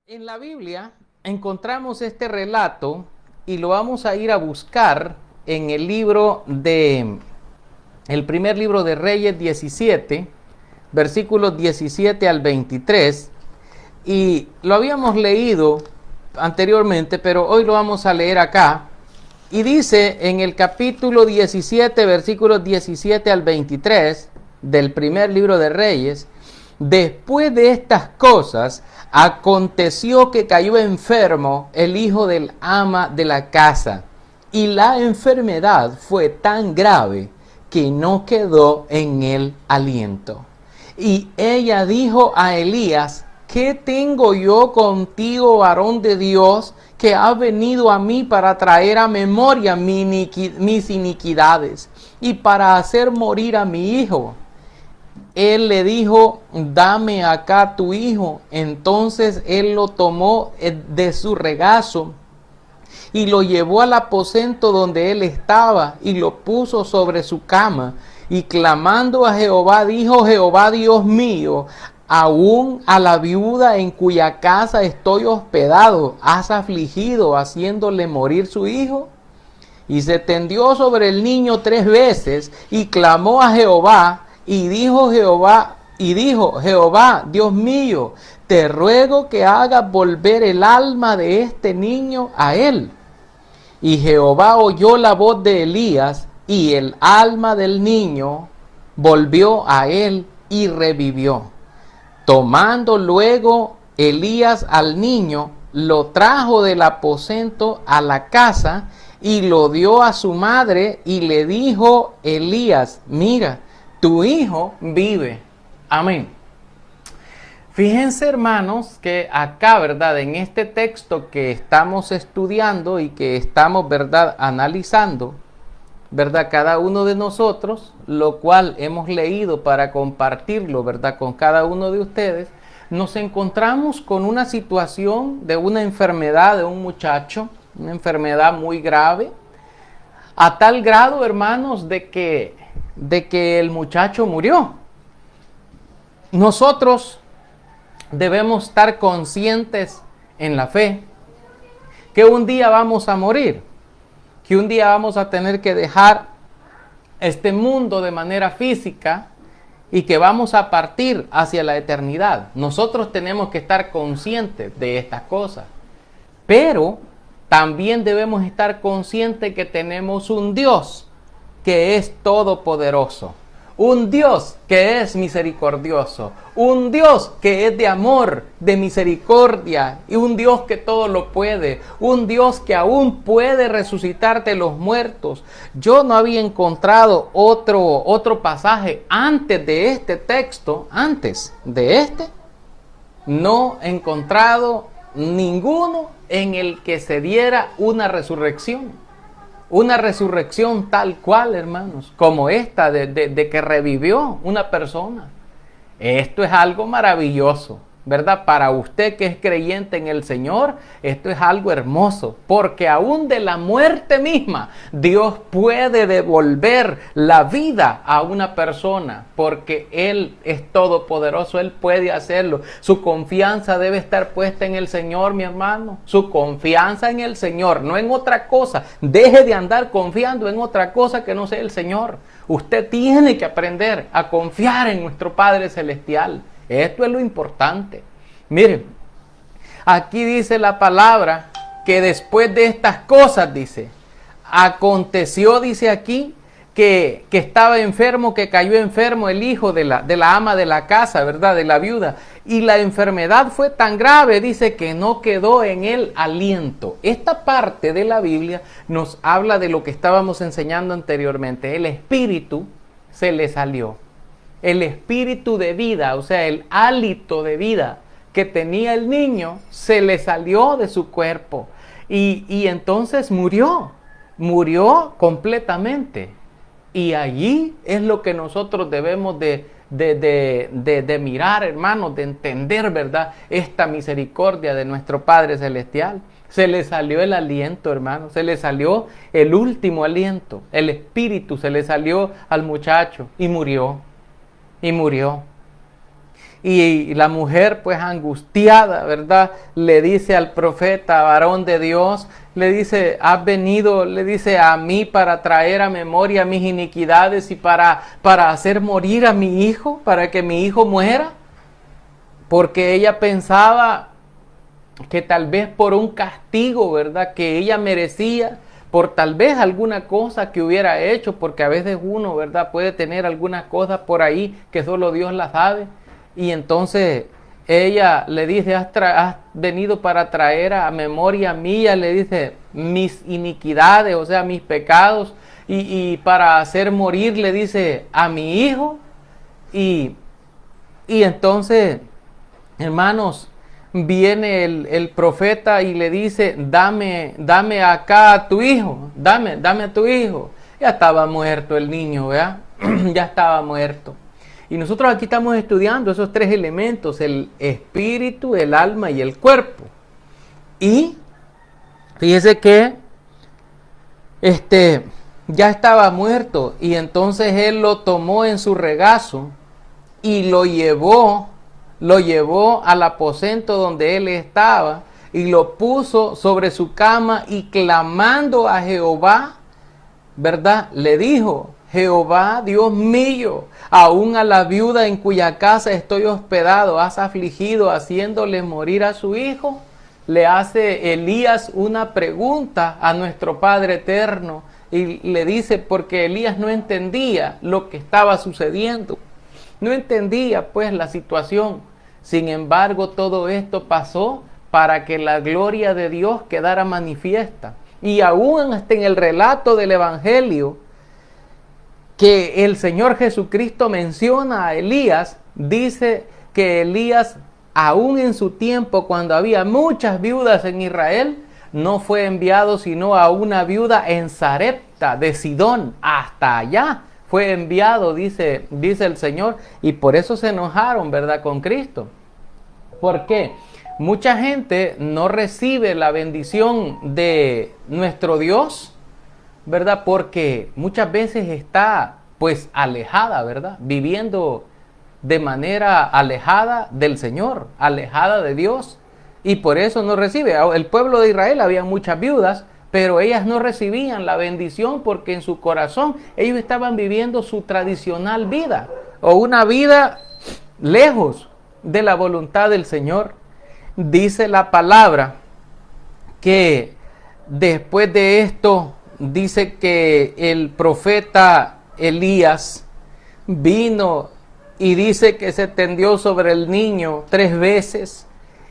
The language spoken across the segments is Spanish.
En la Biblia encontramos este relato y lo vamos a ir a buscar en el primer libro de Reyes 17, versículos 17 al 23. Y lo habíamos leído anteriormente, pero hoy lo vamos a leer acá. Y dice en el capítulo 17, versículos 17 al 23 del primer libro de Reyes: después de estas cosas, aconteció que cayó enfermo el hijo del ama de la casa, y la enfermedad fue tan grave que no quedó en él aliento. Y ella dijo a Elías: ¿qué tengo yo contigo, varón de Dios, que has venido a mí para traer a memoria mis iniquidades y para hacer morir a mi hijo? Él le dijo: dame acá tu hijo. Entonces él lo tomó de su regazo y lo llevó al aposento donde él estaba y lo puso sobre su cama. Y clamando a Jehová, dijo: Jehová Dios mío, aún a la viuda en cuya casa estoy hospedado, ¿has afligido haciéndole morir su hijo? Y se tendió sobre el niño 3 veces y clamó a Jehová. Y dijo Jehová, Dios mío, te ruego que hagas volver el alma de este niño a él. Y Jehová oyó la voz de Elías, y el alma del niño volvió a él y revivió. Tomando luego Elías al niño, lo trajo del aposento a la casa y lo dio a su madre, y le dijo Elías: mira, tu hijo vive. Amén. Fíjense, hermanos, que acá, ¿verdad?, en este texto que estamos estudiando y que estamos, ¿verdad?, analizando, ¿verdad?, cada uno de nosotros, lo cual hemos leído para compartirlo, ¿verdad?, con cada uno de ustedes, nos encontramos con una situación de una enfermedad de un muchacho, una enfermedad muy grave, a tal grado, hermanos, de que el muchacho murió. Nosotros debemos estar conscientes en la fe que un día vamos a morir, que un día vamos a tener que dejar este mundo de manera física y que vamos a partir hacia la eternidad. Nosotros tenemos que estar conscientes de estas cosas, pero también debemos estar conscientes que tenemos un Dios que es todopoderoso, un Dios que es misericordioso, un Dios que es de amor, de misericordia, y un Dios que todo lo puede, un Dios que aún puede resucitarte los muertos. Yo no había encontrado otro pasaje antes de este texto, no he encontrado ninguno en el que se diera una resurrección. Una resurrección tal cual, hermanos, como esta de que revivió una persona. Esto es algo maravilloso, ¿verdad? Para usted que es creyente en el Señor, esto es algo hermoso, porque aún de la muerte misma, Dios puede devolver la vida a una persona, porque Él es todopoderoso, Él puede hacerlo. Su confianza debe estar puesta en el Señor, mi hermano, su confianza en el Señor, no en otra cosa. Deje de andar confiando en otra cosa que no sea el Señor. Usted tiene que aprender a confiar en nuestro Padre Celestial. Esto es lo importante. Miren, aquí dice la palabra que después de estas cosas, dice, aconteció, dice aquí, que estaba enfermo, que cayó enfermo el hijo de la ama de la casa, ¿verdad?, de la viuda. Y la enfermedad fue tan grave, dice, que no quedó en él aliento. Esta parte de la Biblia nos habla de lo que estábamos enseñando anteriormente. El espíritu se le salió. El espíritu de vida, o sea, el hálito de vida que tenía el niño, se le salió de su cuerpo. Y entonces murió completamente. Y allí es lo que nosotros debemos de mirar, hermanos, de entender, ¿verdad?, esta misericordia de nuestro Padre Celestial. Se le salió el aliento, hermano, se le salió el último aliento, el espíritu se le salió al muchacho y murió. Y la mujer, pues angustiada, ¿verdad? Le dice al profeta, varón de Dios, le dice, has venido, le dice, a mí para traer a memoria mis iniquidades y para hacer morir a mi hijo, para que mi hijo muera. Porque ella pensaba que tal vez por un castigo, ¿verdad?, que ella merecía, por tal vez alguna cosa que hubiera hecho, porque a veces uno, ¿verdad?, puede tener algunas cosas por ahí que solo Dios las sabe. Y entonces ella le dice, has venido para traer a memoria mía, le dice, mis iniquidades, o sea, mis pecados, y para hacer morir, le dice, a mi hijo. Y entonces, hermanos, viene el profeta y le dice, dame acá a tu hijo, dame a tu hijo. Ya estaba muerto el niño, ¿verdad? Ya estaba muerto. Y nosotros aquí estamos estudiando esos tres elementos, el espíritu, el alma y el cuerpo. Y fíjese que ya estaba muerto, y entonces él lo tomó en su regazo y lo llevó al aposento donde él estaba y lo puso sobre su cama, y clamando a Jehová, ¿verdad?, le dijo, Jehová, Dios mío, aún a la viuda en cuya casa estoy hospedado, has afligido haciéndole morir a su hijo. Le hace Elías una pregunta a nuestro Padre eterno y le dice, porque Elías no entendía lo que estaba sucediendo, no entendía pues la situación. Sin embargo, todo esto pasó para que la gloria de Dios quedara manifiesta. Y aún hasta en el relato del Evangelio que el Señor Jesucristo menciona a Elías, dice que Elías, aún en su tiempo, cuando había muchas viudas en Israel, no fue enviado sino a una viuda en Sarepta de Sidón. Hasta allá fue enviado, dice el Señor, y por eso se enojaron, ¿verdad?, con Cristo. ¿Por qué? Mucha gente no recibe la bendición de nuestro Dios, ¿verdad? Porque muchas veces está pues alejada, ¿verdad? Viviendo de manera alejada del Señor, alejada de Dios, y por eso no recibe. El pueblo de Israel había muchas viudas, pero ellas no recibían la bendición porque en su corazón ellos estaban viviendo su tradicional vida, o una vida lejos de la voluntad del Señor. Dice la palabra que después de esto, dice que el profeta Elías vino y dice que se tendió sobre el niño 3 veces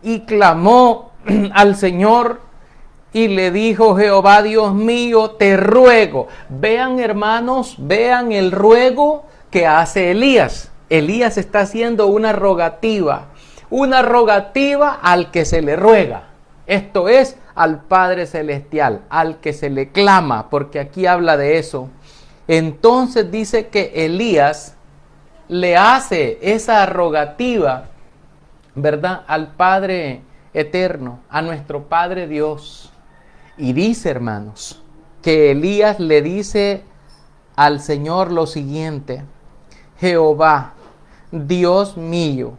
y clamó al Señor y le dijo, Jehová Dios mío, te ruego. Vean, hermanos, vean el ruego que hace Elías. Elías está haciendo una rogativa al que se le ruega. Esto es, al Padre Celestial, al que se le clama, porque aquí habla de eso. Entonces dice que Elías le hace esa rogativa, ¿verdad?, al Padre eterno, a nuestro Padre Dios. Y dice, hermanos, que Elías le dice al Señor lo siguiente: Jehová, Dios mío,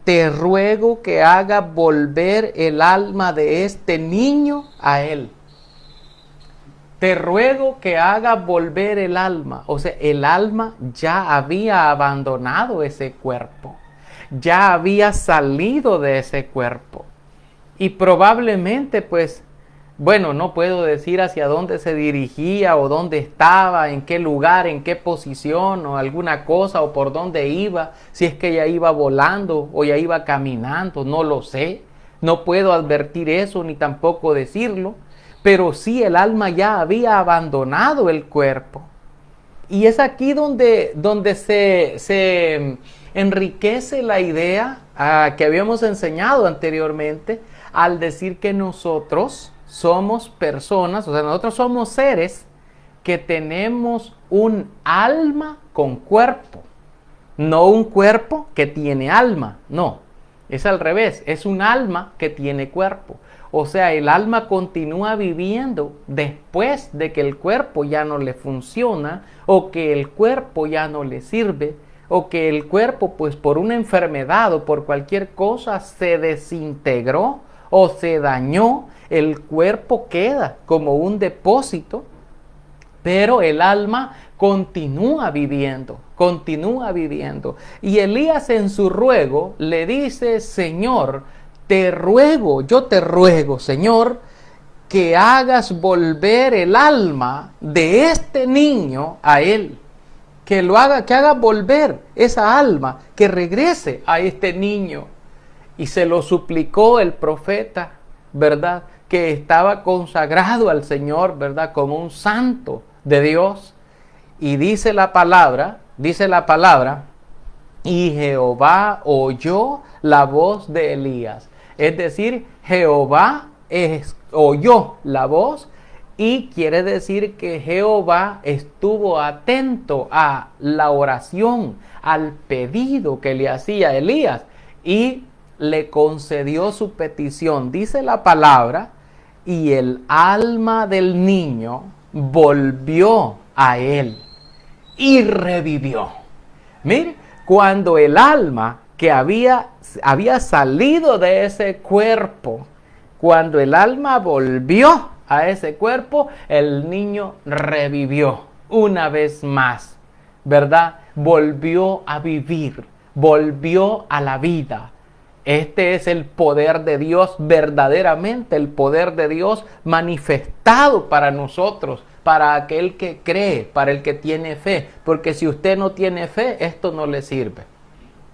te ruego que haga volver el alma de este niño a él. Te ruego que haga volver el alma. O sea, el alma ya había abandonado ese cuerpo. Ya había salido de ese cuerpo. Y probablemente, pues, bueno, no puedo decir hacia dónde se dirigía o dónde estaba, en qué lugar, en qué posición o alguna cosa, o por dónde iba, si es que ya iba volando o ya iba caminando, no lo sé. No puedo advertir eso ni tampoco decirlo, pero sí, el alma ya había abandonado el cuerpo. Y es aquí donde se enriquece la idea que habíamos enseñado anteriormente, al decir que nosotros somos personas, o sea, nosotros somos seres que tenemos un alma con cuerpo, no un cuerpo que tiene alma, no, es al revés, es un alma que tiene cuerpo. O sea, el alma continúa viviendo después de que el cuerpo ya no le funciona o que el cuerpo ya no le sirve o que el cuerpo pues por una enfermedad o por cualquier cosa se desintegró o se dañó, el cuerpo queda como un depósito, pero el alma continúa viviendo, continúa viviendo. Y Elías en su ruego le dice: Señor, te ruego, yo te ruego, Señor, que hagas volver el alma de este niño a él. Que lo haga, que haga volver esa alma, que regrese a este niño. Y se lo suplicó el profeta, ¿verdad? Que estaba consagrado al Señor, ¿verdad? Como un santo de Dios. Y dice la palabra, y Jehová oyó la voz de Elías. Es decir, Jehová oyó la voz, y quiere decir que Jehová estuvo atento a la oración, al pedido que le hacía Elías, y le concedió su petición. Dice la palabra, y el alma del niño volvió a él y revivió. Mire, cuando el alma que había salido de ese cuerpo, cuando el alma volvió a ese cuerpo, el niño revivió una vez más, ¿verdad? Volvió a vivir, volvió a la vida. Este es el poder de Dios, verdaderamente el poder de Dios manifestado para nosotros, para aquel que cree, para el que tiene fe. Porque si usted no tiene fe, esto no le sirve.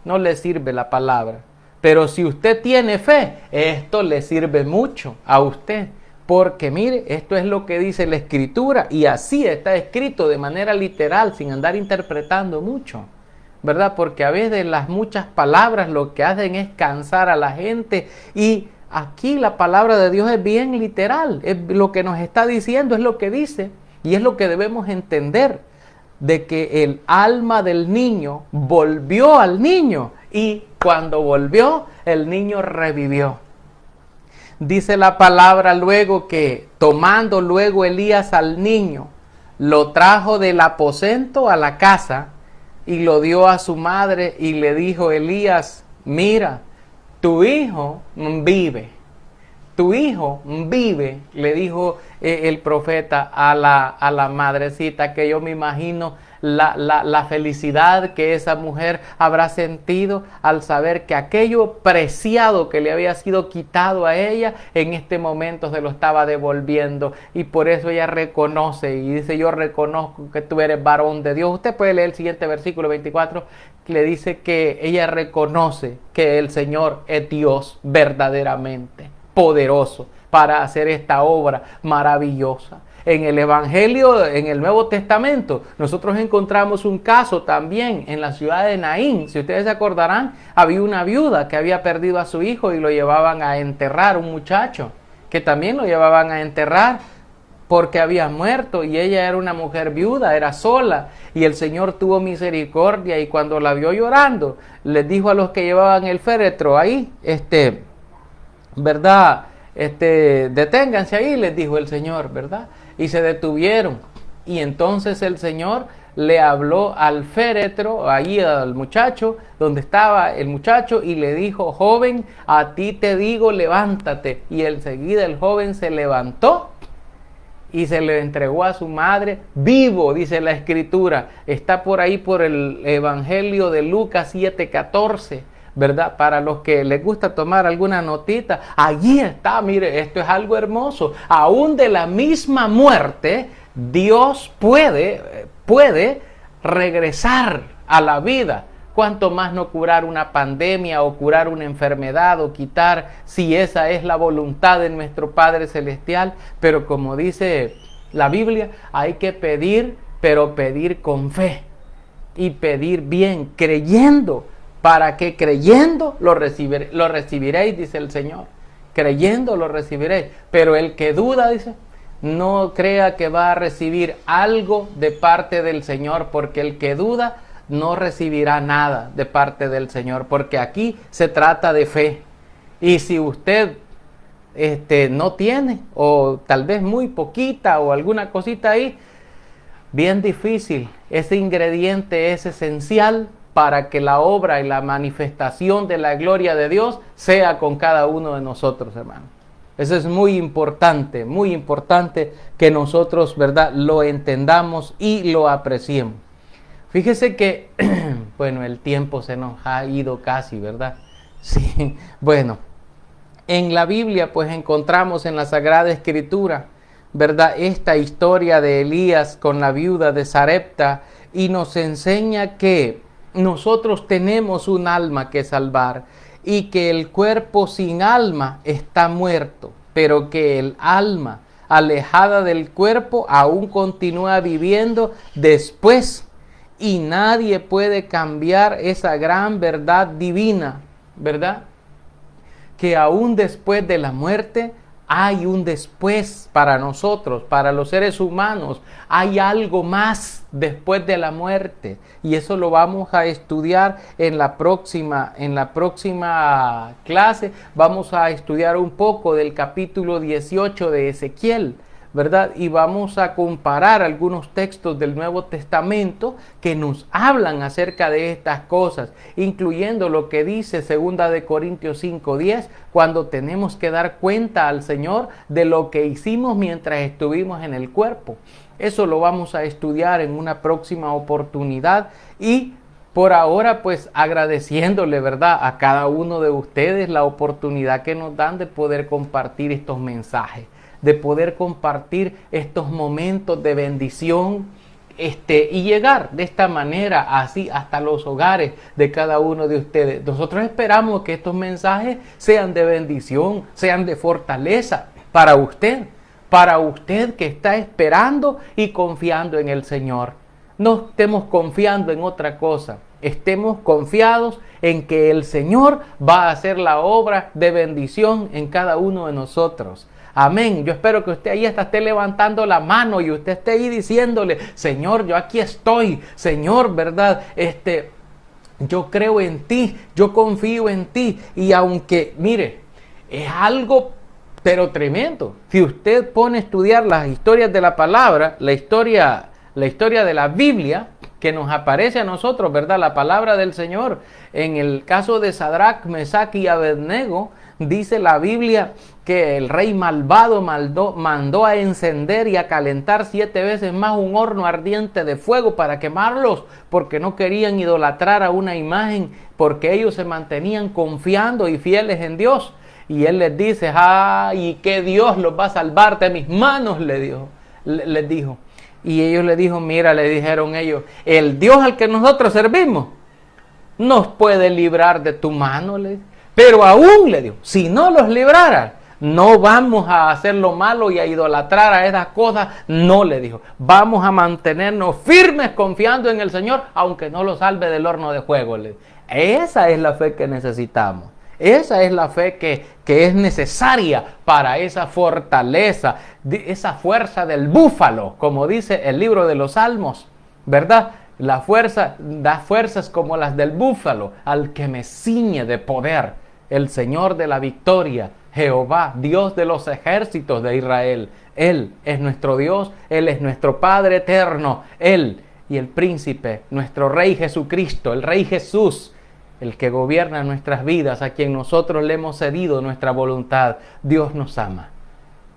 No le sirve la palabra. Pero si usted tiene fe, esto le sirve mucho a usted. Porque mire, esto es lo que dice la Escritura, y así está escrito de manera literal, sin andar interpretando mucho, ¿verdad? Porque a veces las muchas palabras lo que hacen es cansar a la gente, y aquí la palabra de Dios es bien literal, es lo que nos está diciendo, es lo que dice, y es lo que debemos entender, de que el alma del niño volvió al niño, y cuando volvió, el niño revivió. Dice la palabra luego que tomando luego Elías al niño, lo trajo del aposento a la casa y lo dio a su madre, y le dijo Elías: mira, tu hijo vive. Tu hijo vive, le dijo el profeta a la madrecita, que yo me imagino la felicidad que esa mujer habrá sentido al saber que aquello preciado que le había sido quitado a ella, en este momento se lo estaba devolviendo. Y por eso ella reconoce y dice: yo reconozco que tú eres varón de Dios. Usted puede leer el siguiente versículo 24, que le dice que ella reconoce que el Señor es Dios verdaderamente poderoso para hacer esta obra maravillosa. En el Evangelio, en el Nuevo Testamento, nosotros encontramos un caso también en la ciudad de Naín. Si ustedes se acordarán, había una viuda que había perdido a su hijo y lo llevaban a enterrar, un muchacho que también lo llevaban a enterrar porque había muerto, y ella era una mujer viuda, era sola, y el Señor tuvo misericordia, y cuando la vio llorando, les dijo a los que llevaban el féretro ahí, ¿verdad? Deténganse ahí, les dijo el Señor, ¿verdad? Y se detuvieron. Y entonces el Señor le habló al féretro, ahí al muchacho, donde estaba el muchacho, y le dijo: joven, a ti te digo, levántate. Y enseguida el joven se levantó y se le entregó a su madre vivo, dice la Escritura. Está por ahí por el Evangelio de Lucas 7:14. ¿Verdad? Para los que les gusta tomar alguna notita, allí está, mire, esto es algo hermoso. Aún de la misma muerte, Dios puede regresar a la vida. Cuánto más no curar una pandemia o curar una enfermedad o quitar, si esa es la voluntad de nuestro Padre Celestial. Pero como dice la Biblia, hay que pedir, pero pedir con fe y pedir bien, creyendo. Para que creyendo lo recibiréis, dice el Señor. Creyendo lo recibiréis. Pero el que duda, dice, no crea que va a recibir algo de parte del Señor, porque el que duda no recibirá nada de parte del Señor, porque aquí se trata de fe. Y si usted no tiene, o tal vez muy poquita, o alguna cosita ahí, bien difícil, ese ingrediente es esencial para que la obra y la manifestación de la gloria de Dios sea con cada uno de nosotros, hermanos. Eso es muy importante que nosotros, ¿verdad?, lo entendamos y lo apreciemos. Fíjese que, bueno, el tiempo se nos ha ido casi, ¿verdad? Sí, bueno, en la Biblia pues encontramos en la Sagrada Escritura, ¿verdad?, esta historia de Elías con la viuda de Sarepta, y nos enseña que nosotros tenemos un alma que salvar y que el cuerpo sin alma está muerto, pero que el alma alejada del cuerpo aún continúa viviendo después, y nadie puede cambiar esa gran verdad divina, ¿verdad? Que aún después de la muerte hay un después para nosotros, para los seres humanos. Hay algo más después de la muerte. Y eso lo vamos a estudiar en la próxima clase. Vamos a estudiar un poco del capítulo 18 de Ezequiel, ¿verdad? Y vamos a comparar algunos textos del Nuevo Testamento que nos hablan acerca de estas cosas, incluyendo lo que dice 2 de Corintios 5:10, cuando tenemos que dar cuenta al Señor de lo que hicimos mientras estuvimos en el cuerpo. Eso lo vamos a estudiar en una próxima oportunidad, y por ahora pues agradeciéndole, ¿verdad?, a cada uno de ustedes la oportunidad que nos dan de poder compartir estos mensajes, de poder compartir estos momentos de bendición, y llegar de esta manera así hasta los hogares de cada uno de ustedes. Nosotros esperamos que estos mensajes sean de bendición, sean de fortaleza para usted que está esperando y confiando en el Señor. No estemos confiando en otra cosa, estemos confiados en que el Señor va a hacer la obra de bendición en cada uno de nosotros. Amén. Yo espero que usted ahí esté levantando la mano y usted esté ahí diciéndole: Señor, yo aquí estoy. Señor, ¿verdad? Yo creo en ti, yo confío en ti. Y aunque, mire, es algo pero tremendo. Si usted pone a estudiar las historias de la palabra, la historia de la Biblia, que nos aparece a nosotros, ¿verdad?, la palabra del Señor. En el caso de Sadrach, Mesach y Abednego, dice la Biblia que el rey malvado mandó a encender y a calentar 7 veces más un horno ardiente de fuego para quemarlos, porque no querían idolatrar a una imagen, porque ellos se mantenían confiando y fieles en Dios. Y él les dice: ¡ay, que Dios los va a salvar de mis manos!, les dijo. Y ellos le dijeron ellos: el Dios al que nosotros servimos nos puede librar de tu mano, pero aún, le dijo, si no los librara, no vamos a hacer lo malo y a idolatrar a esas cosas. No, le dijo, vamos a mantenernos firmes confiando en el Señor, aunque no lo salve del horno de fuego. Esa es la fe que necesitamos. Esa es la fe que es necesaria para esa fortaleza, esa fuerza del búfalo, como dice el libro de los Salmos, ¿verdad? La fuerza da fuerzas como las del búfalo al que me ciñe de poder. El Señor de la victoria, Jehová, Dios de los ejércitos de Israel. Él es nuestro Dios, Él es nuestro Padre eterno, Él y el príncipe, nuestro Rey Jesucristo, el Rey Jesús, el que gobierna nuestras vidas, a quien nosotros le hemos cedido nuestra voluntad. Dios nos ama.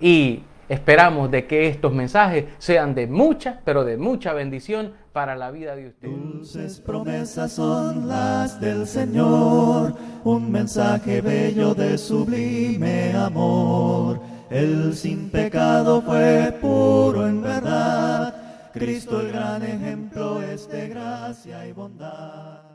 Y esperamos de que estos mensajes sean de mucha, pero de mucha bendición para la vida de ustedes. Dulces promesas son las del Señor, un mensaje bello de sublime amor. Él sin pecado fue puro en verdad, Cristo el gran ejemplo es de gracia y bondad.